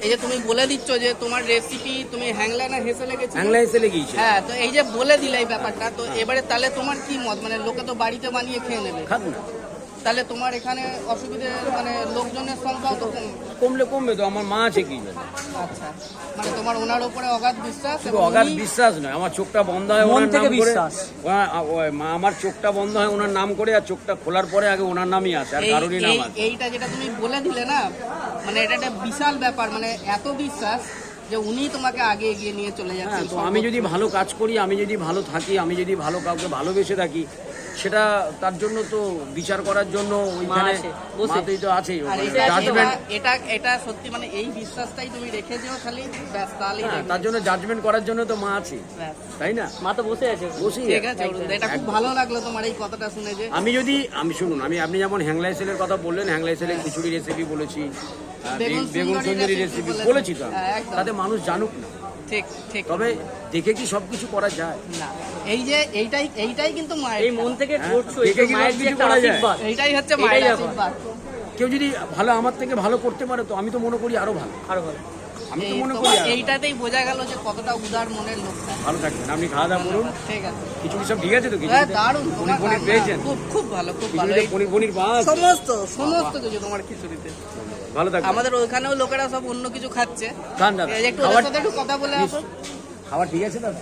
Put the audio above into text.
এই যে তুমি বলে দিচ্ছ যে তোমার রেসিপি তুমি হ্যাংলা না হেসেলে গেছো? হ্যাংলা হেসেলে গিয়েছি। হ্যাঁ, তো এই যে বলে দিলে এই ব্যাপারটা, তো এবারে তাহলে তোমার কি মত, মানে লোকে তো বাড়িতে বানিয়ে খেয়ে নেবে, খাক না, তাহলে তোমার এখানে অসুবিধে মানে লোকজনের সংখ্যাও তো কমলে কমবে তো, আমার মা আছে কি জানে। আচ্ছা, মানে তোমার ওনার উপরে অগাধ বিশ্বাস, শুধু অগাধ বিশ্বাস নয়, আমার চোখটা বন্ধ হয় মন ওনার থেকে নাম করে। বিশ্বাস। আমার চোখটা বন্ধ হয় ওনার নাম করে, আর চোখটা খোলার পরে আগে ওনার নামই আছে, আর কারোরই নাম আছে। এইটা যেটা তুমি বলে দিলে না, মানে এটা একটা বিশাল ব্যাপার, মানে এত বিশ্বাস যে উনি তোমাকে আগে এগিয়ে নিয়ে চলে হ্যাঁ, যাচ্ছেন। তো আমি যদি ভালো কাজ করি, আমি যদি ভালো থাকি, আমি যদি ভালো কাউকে ভালোবেসে থাকি, সেটা তার জন্য তো বিচার করার জন্য ওইখানে আছে, বসে। মাতেই তো আছেই আর জাজমেন্ট। এটা সত্যি, মানে এই বিশ্বাসটাই তুমি রেখে দিও খালি, ব্যাস তাহলেই হ্যাঁ, দেখবে। তার জন্য জাজমেন্ট করার জন্য তো মা আছে, ব্যাস। তাই না? মা তো বসে আছে। বসেই ঠিক আছে অরুণ, এটা খুব ভালো লাগলো তোমার এই কথাটা শুনে যে আমি শুনুন, আপনি যেমন হ্যাংলা এসেলের কথা বললেন, হ্যাংলা এসেলের খিচুড়ি রেসিপি বলেছি, বেগুন বেগুন সুন্দরী সুন্দরী রেসিপি রেসিপি বলেছি তো আমি। হ্যাঁ, একদম। তাতে মানুষ জানুক না, ঠিক ঠিক তবে দেখে কি সবকিছু করা যায়? না, এই যে এইটাই কিন্তু মায়ের এই মন থেকে হ্যাঁ, করছো, দেখে এটা কি মায়ের সব যে কিছু একটা করা যায়? আশীর্বাদ। এইটাই হচ্ছে মায়ের ব্যাপার। আশীর্বাদ। কেউ যদি ভালো আমার থেকে ভালো করতে পারে, তো আমি তো মনে করি আরো ভালো। আরো ভালো। আমি তো এই মনে তোমার করি আরো ভালো। এইটাতেই বোঝা গেল যে কতটা উদার মনের লোকটা। ভালো থাকবেন, আপনি খাওয়া দাওয়া করুন। ঠিক আছে, খিচুড়ি সব ঠিক আছে তো? হ্যাঁ, খিচুড়িতে দারুণ, তোমার পনির রান্না পেয়েছেন? খুব খুব ভালো, খুব ভালো। খিচুড়িতে এই পনির পাওয়া আছে? সমস্ত কিছু তোমার খিচুড়িতে। ভালো থাকবেন। আমাদের ওইখানেও লোকেরা সব অন্য কিছু খাচ্ছে, খান দাদা। এই যে একটু ওদের সাথে একটু কথা বলে আসো। খাবার ঠিক আছে দাদা?